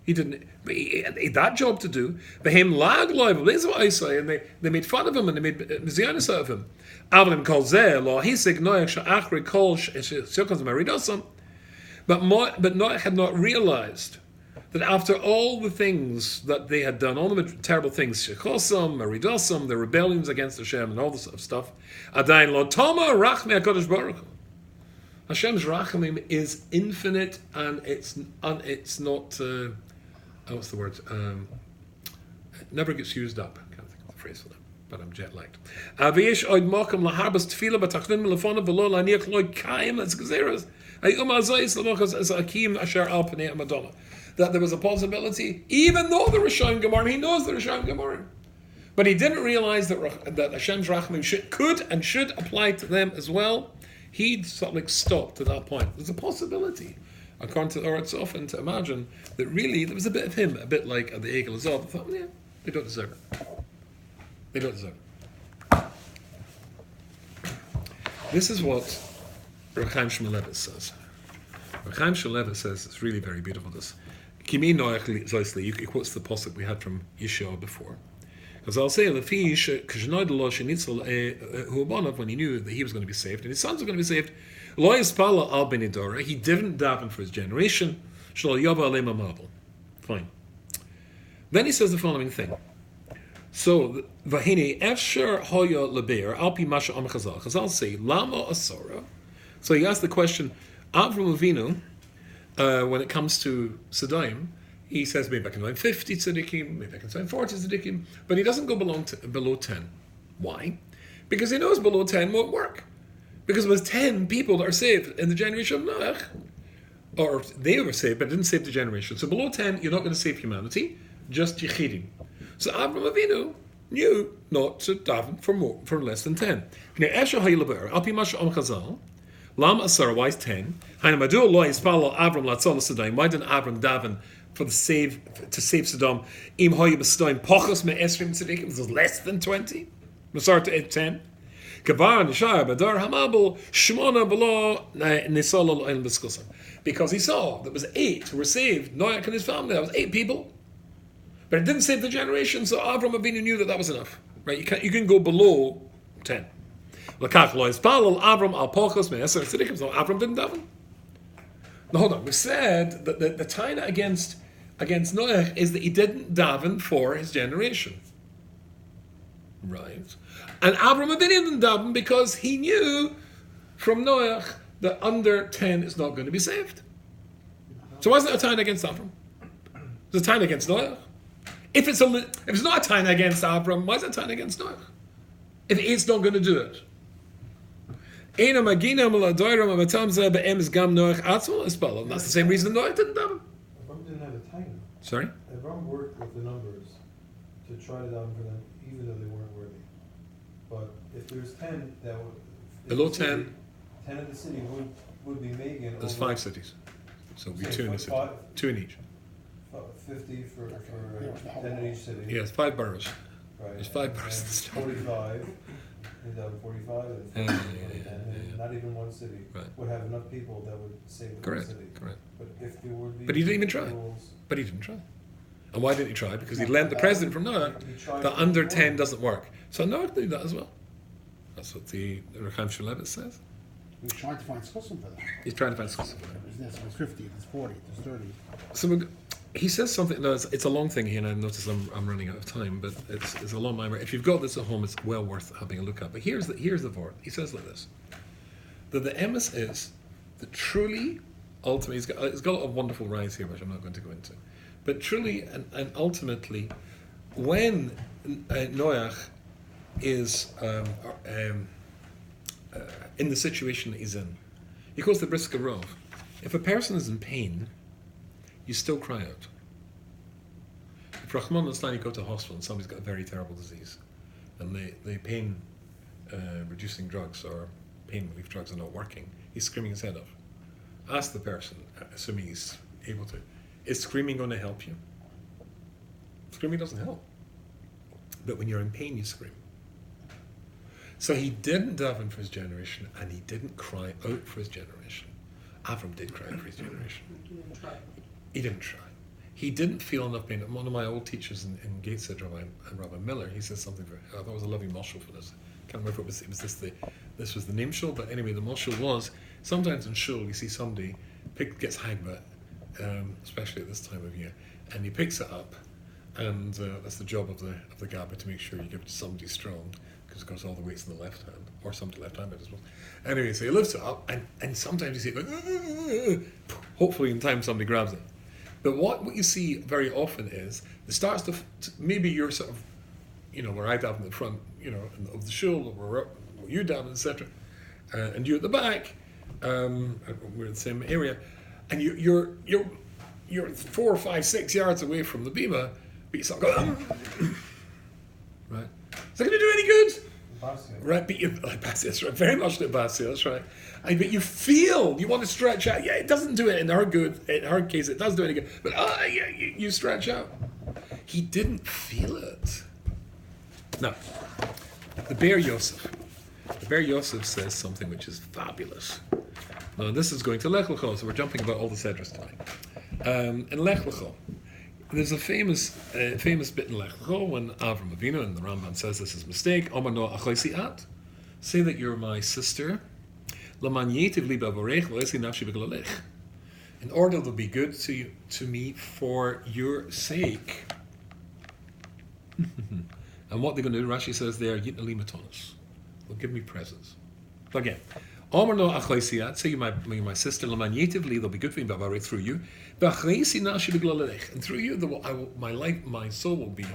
[SPEAKER 1] He didn't. He had that job to do. Behem lag loiv. This is what I say, and they made fun of him and they made mizyanis out of him. Avram kol zeh lo hisig noach she'achri kol she'shokos meridosam. But Noach had not realized that after all the things that they had done, all the terrible things, Shechosam, Meridosam, the rebellions against Hashem, and all this sort of stuff, Adayin lo toma rachmi HaKadosh Baruch Hu. Hashem's rachamim is infinite, and it's not what's the word? Never gets used up. I can't think of the phrase for that, but I'm jet lagged. V'yesh oid makam laharbas tefila b'tachvin milafona v'lo laniach loy kaim let's gezeras. That there was a possibility, even though the Rishon Gemara, he knows the Rishon Gemara, but he didn't realize that Hashem's Rachamim could and should apply to them as well. He'd sort of like stopped at that point. There's a possibility, according to the Or Tzofan, to imagine that really there was a bit of him, a bit like the Egel Azov. I thought, yeah, they don't deserve it. They don't deserve it. This is what Reb Chaim Shmulevitz says. Reb Chaim Shmulevitz says, it's really very beautiful, this. Kimi Noach Zoisli, he quotes the pasuk we had from Yeshua before. Because I'll say, when he knew that he was going to be saved, and his sons were going to be saved, he didn't daven for his generation. Fine. Then he says the following thing. So, Chazal say, Lama Asora. So he asked the question, Avraham Avinu, when it comes to Sodom, he says maybe I can find 50 tzaddikim, maybe I can find 40 tzaddikim, but he doesn't go below 10. Why? Because he knows below 10 won't work. Because it was 10 people that are saved in the generation of Noach, or they were saved, but didn't save the generation. So below 10, you're not going to save humanity, just Yechidim. So Avraham Avinu knew not to daven for less than 10. Lam Asar, why is 10? Why didn't Avram daven for to save Sodom? Im hoye b'stoim pochos me'esrim tzadikim. This is less than 20. Masar to 10. Kabar nishar badar hamabel shmona below nisal l'olim b'skusa. Because he saw there was 8 who were saved. Noach and his family. That was 8 people, but it didn't save the generation. So Avram Avinu knew that was enough. Right? You can go below 10. Lakach lo yispalel Avram al pochos me'esrim tzadikim. So Avram didn't daven. Now hold on. We said that the taina against Noach is that he didn't daven for his generation. Right. And Avraham Avinu didn't daven because he knew from Noach that under 10 is not going to be saved. So why is it a taina against Avram? It's a taina against Noach. If it's not a taina against Avram, why is it a taina against Noach? If it's not going to do it. And that's the same reason Noach didn't daven.
[SPEAKER 2] Avraham didn't have a taina.
[SPEAKER 1] Sorry?
[SPEAKER 2] Avraham worked with the numbers to try to daven for them, even though they weren't worthy. But if there's 10 that would...
[SPEAKER 1] Below 10...
[SPEAKER 2] 10 in the city would be Megan.
[SPEAKER 1] There's 5 cities. So it'll be 2 in the city. 2 in each.
[SPEAKER 2] 50 for 10 in each city.
[SPEAKER 1] Yes, 5 boroughs.
[SPEAKER 2] Right.
[SPEAKER 1] There's 5 boroughs.
[SPEAKER 2] 45. And 45 and not even one city would have enough people that would save the whole city. Correct. But if there would be...
[SPEAKER 1] But he didn't even try. But he didn't try. And why didn't he try? Because he learned the president from Noach that under 10 doesn't work. So Noach did that as well. That's what the Reb Chaim Shmulevitz says.
[SPEAKER 3] He's trying to find schusim for that.
[SPEAKER 1] He's trying to find schusim for that.
[SPEAKER 3] There's 50, there's 40, there's 30.
[SPEAKER 1] So he says something. No, it's a long thing here, and I notice I'm running out of time. But it's a long mimer. If you've got this at home, it's well worth having a look at. But here's the word. He says like this: that the emes is that truly, ultimately, he's got a lot of wonderful rhymes here, which I'm not going to go into. But truly and ultimately, when Noach is in the situation that he's in, he calls the brisker rov. If a person is in pain, you still cry out. If Rahman al-Islam, you go to a hospital and somebody's got a very terrible disease, and the pain reducing drugs or pain relief drugs are not working, he's screaming his head off. Ask the person, assuming he's able to, is screaming going to help you? Screaming doesn't help. But when you're in pain, you scream. So he didn't daven for his generation, and he didn't cry out for his generation. Avram did cry out for his generation. He didn't try. He didn't feel enough pain. One of my old teachers in Gateshead, Rabbi Miller, he says something I thought it was a lovely mashal for this. I can't remember if this was the name shul, but anyway, the mashal was, sometimes in shul you see somebody gets hagba, especially at this time of year, and he picks it up, and that's the job of the gabba, to make sure you give it to somebody strong, because of course all the weight's in the left hand, or somebody left-handed as well. Anyway, so he lifts it up, and sometimes you see it going, hopefully in time somebody grabs it. But what you see very often is it starts to maybe you're sort of, where I daven in the front, of the shul, or where you daven, etc., and you at the back, we're in the same area, and you're 4, 5, 6 yards away from the bima, but you start going, right? Is that going to do any good? Right, but that's right, very much like Basil, that's right. But you feel you want to stretch out. Yeah, it doesn't do it in her case, it does do any good. But you stretch out. He didn't feel it. Now, the Bear Yosef. The Bear Yosef says something which is fabulous. Now, this is going to Lech Lecho, so we're jumping about all the Sedras tonight. In Lech Lecho, there's a famous bit in Lech Lecho when Avraham Avinu, and the Ramban says this is a mistake, Omar Noach achoisi at, say that you're my sister, Laman yetiv li b'avorech v'lesi nafshi b'glalech, in order to be good to me for your sake. And what they're going to do, Rashi says they are yitna li matonos. They'll give me presents. So again, Omar no achoisi at, say you're my sister, Laman yetiv li, they'll be good for me b'avorech through you. And through you, my soul will be,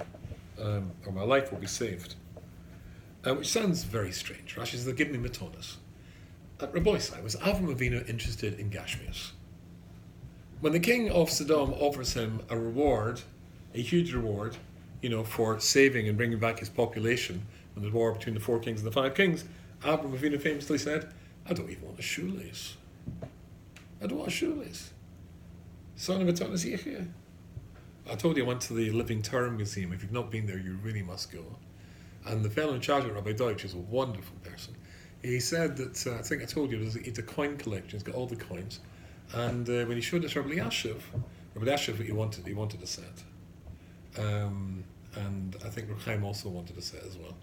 [SPEAKER 1] or my life will be saved. Which sounds very strange. Rashi says, they'll give me matonas. At Rabboisai, was Avraham Avinu interested in Gashmias? When the king of Sodom offers him a reward, a huge reward, for saving and bringing back his population in the war between the 4 kings and the 5 kings, Avraham Avinu famously said, I don't even want a shoelace. I don't want a shoelace. Son of a Tanas Yechia. I told you I went to the Living Torah Museum. If you've not been there, you really must go. And the fellow in charge of it, Rabbi Deutsch, is a wonderful person. He said that, I think I told you, it's a coin collection. He's got all the coins. And when he showed us Rabbi Yashiv, he wanted a set. And I think Reb Chaim also wanted a set as well.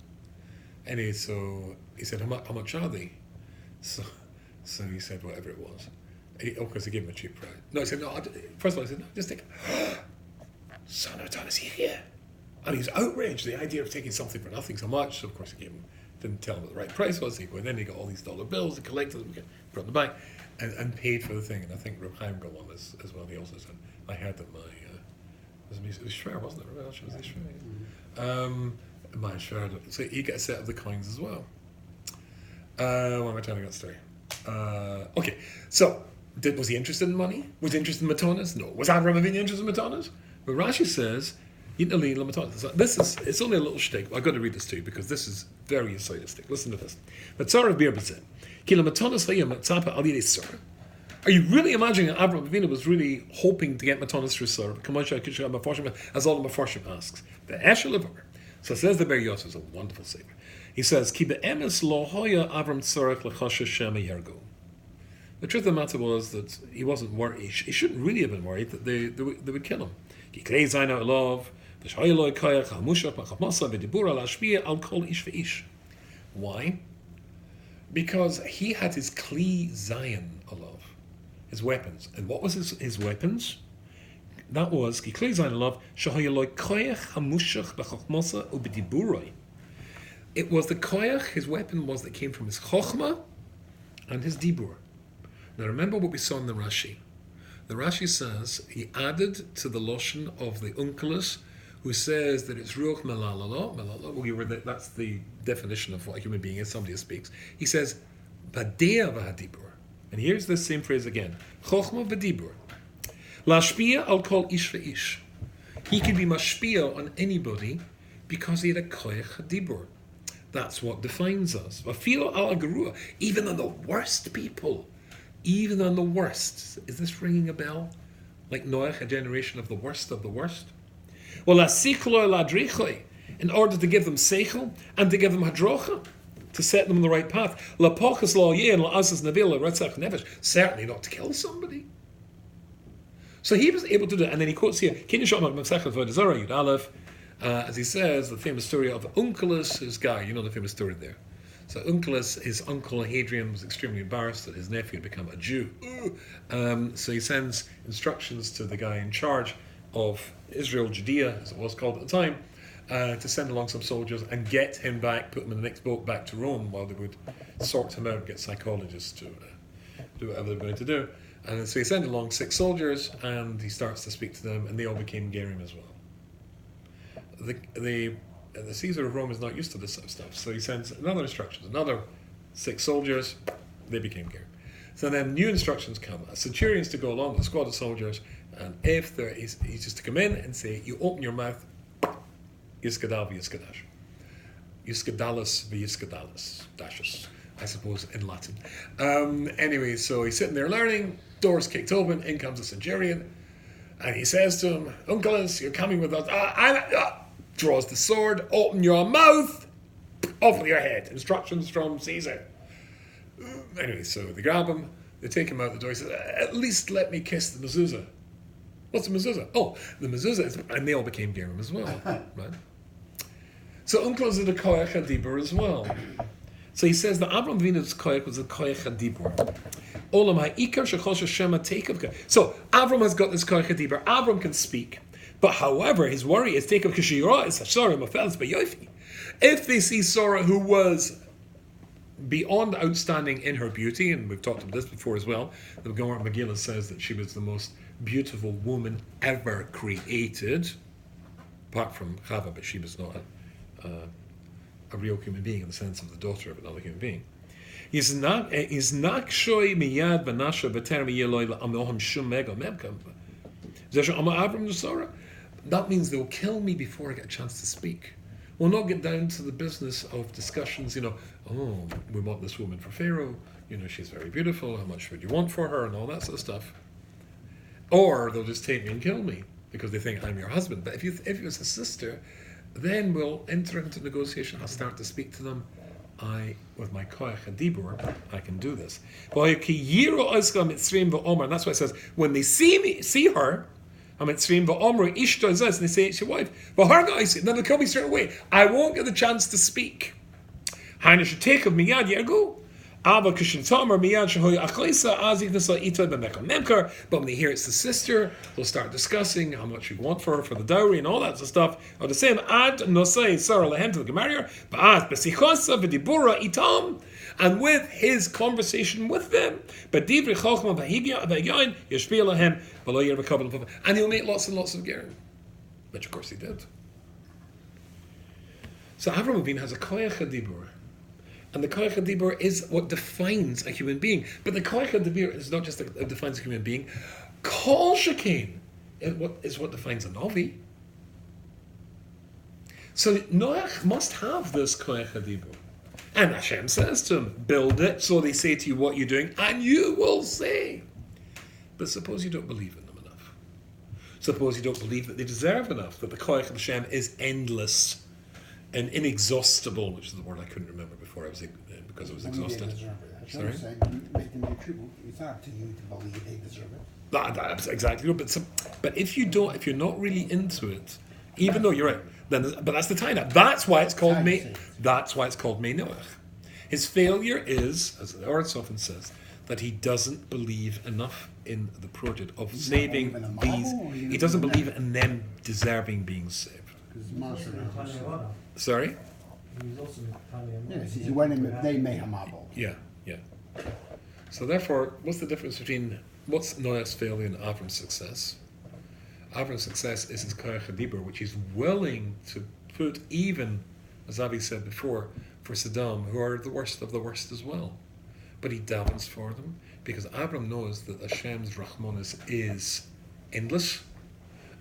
[SPEAKER 1] Anyway, so he said, how much are they? So he said whatever it was. Of course, he gave him a cheap price. No, he said, no, first of all, I said, no, just take Son of Tanas Yechia. And he was outraged, the idea of taking something for nothing so much. So, of course, he didn't tell him what the right price was. And then he got all these dollar bills and collected them, brought them back, and paid for the thing. And I think Reb Chaim got one as well. He also said, I heard that it was Shver, wasn't it? Reb Elshah was Shver. My Shver. So he got a set of the coins as well. Why am I telling that story? Okay, so, was he interested in money? Was he interested in matonas? No. Was Avraham Avinu interested in matonas? But Rashi says, it's only a little shtick. I've got to read this to you because this is very esoteristic. Listen to this. Are you really imagining that Avraham Avinu was really hoping to get matonas through Sarah? As all the Mefarshim asks. So says the Bear Yosef, is a wonderful savior. He says, the truth of the matter was that he wasn't worried. He shouldn't really have been worried that they would kill him. Why? Because he had his Kli Zayin alav, his weapons. And what was his weapons? That was Kli Zayin alav shahayaloi koyach hamushach b'chachmasa u'b'diburoi. It was the koyach, his weapon was that came from his chokhmah and his dibur. Now remember what we saw in the Rashi. The Rashi says he added to the loshen of the Unkelus, who says that it's ruach melalala. That's the definition of what a human being is, somebody who speaks. He says badea v'hadibur, and here's the same phrase again: chochma v'dibur. Lashpia al kol ish ve'ish. He could be mashpia on anybody because he had a koyach hadibur. That's what defines us. V'afilo al agarua, even on the worst people. Even on the worst. Is this ringing a bell? Like Noach, a generation of the worst of the worst? Well, in order to give them seichel and to give them hadrocha, to set them on the right path. Certainly not to kill somebody. So he was able to do it. And then he quotes here, as he says, the famous story of Unkelus, his guy. You know the famous story there. So Unkelus, his uncle Hadrian, was extremely embarrassed that his nephew had become a Jew. So he sends instructions to the guy in charge of Israel, Judea, as it was called at the time, to send along some soldiers and get him back, put him in the next boat back to Rome while they would sort him out, get psychologists to do whatever they're going to do. And so he sent along 6 soldiers, and he starts to speak to them, and they all became Gerim as well. The Caesar of Rome is not used to this sort of stuff, so he sends another instructions, another 6 soldiers, they became Gerim. So then new instructions come, a centurion's to go along with a squad of soldiers, and if there is, he's just to come in and say, you open your mouth, Yiskadal v'Yiskadash. Yiskadalis v'Yiskadalis. Dashes, I suppose, in Latin. Anyway, so he's sitting there learning, doors kicked open, in comes a centurion, and he says to him, Uncleus, you're coming with us. Draws the sword, open your mouth, off with your head. Instructions from Caesar. Anyway, so they grab him, they take him out the door. He says, at least let me kiss the mezuzah. What's the mezuzah? Oh, the mezuzah is, and they all became Gerim as well, right? So Uncleus is a koyach hadibur as well. So he says that Avraham Avinu's koyach was a koyach hadibur. Olam ha'ikar shechol shema teikav. So Avram has got this koyach hadibur. Avram can speak. But however, his worry is taken because if they see Sarah, who was beyond outstanding in her beauty, and we've talked about this before as well, the Gemara Megillah says that she was the most beautiful woman ever created, apart from Chava, but she was not a real human being in the sense of the daughter of another human being. That means they'll kill me before I get a chance to speak. We'll not get down to the business of discussions, oh, we want this woman for Pharaoh, she's very beautiful, how much would you want for her, and all that sort of stuff. Or they'll just take me and kill me, because they think I'm your husband. But if you're a sister, then we'll enter into negotiation, I'll start to speak to them. With my koyach hadibur, I can do this. And that's why it says, when they see her, and they say it's your wife. But her guys, then they'll kill me straight away. I won't get the chance to speak. But when they hear it's the sister, they'll start discussing how much you want for her for the dowry and all that sort of stuff. Or the same and with his conversation with them, and he'll make lots and lots of gerim, which of course he did. So Avraham Avinu has a koyach hadibur, and the koyach hadibur is what defines a human being. But the koyach hadibur is not just what defines a human being. Kol shekain is what defines a novi. So Noach must have this koyach hadibur. And Hashem says to him, build it, so they say to you what you're doing, and you will say. But suppose you don't believe in them enough. Suppose you don't believe that they deserve enough, that the koyach of Hashem is endless and inexhaustible, which is the word I couldn't remember before because I was exhausted. Sorry?
[SPEAKER 3] It's up to you to believe they deserve it.
[SPEAKER 1] That's exactly right. But if you're not really into it, even though you're right, but that's the tie-up. That's why it's called Noach. His failure is, as the Oretz often says, that he doesn't believe enough in the project of saving these. He doesn't believe in them deserving being saved. Sorry?
[SPEAKER 3] Yes, he went in with they mehamabo.
[SPEAKER 1] Yeah. So therefore, what's the difference between what's Noach's failure and Avram's success? Avram's success is his koyach hadibur, which he's willing to put even, as Avi said before, for Saddam, who are the worst of the worst as well. But he davens for them, because Avram knows that Hashem's Rahmanis is endless,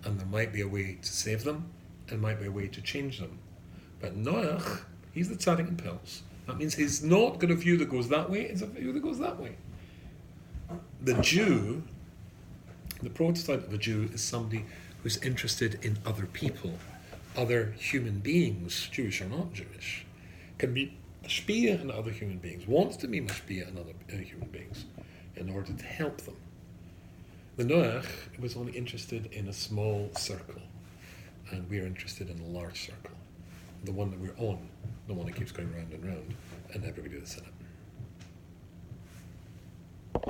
[SPEAKER 1] and there might be a way to save them, and might be a way to change them. But Noach, he's the Tzadik in pills. That means he's not got a view that goes that way, it's a view that goes that way. The Jew, the prototype of a Jew is somebody who's interested in other people, other human beings, Jewish or not Jewish, can be mashpia in other human beings, wants to be mashpia in other human beings in order to help them. The Noach was only interested in a small circle, and we're interested in a large circle, the one that we're on, the one that keeps going round and round, and everybody that's in it.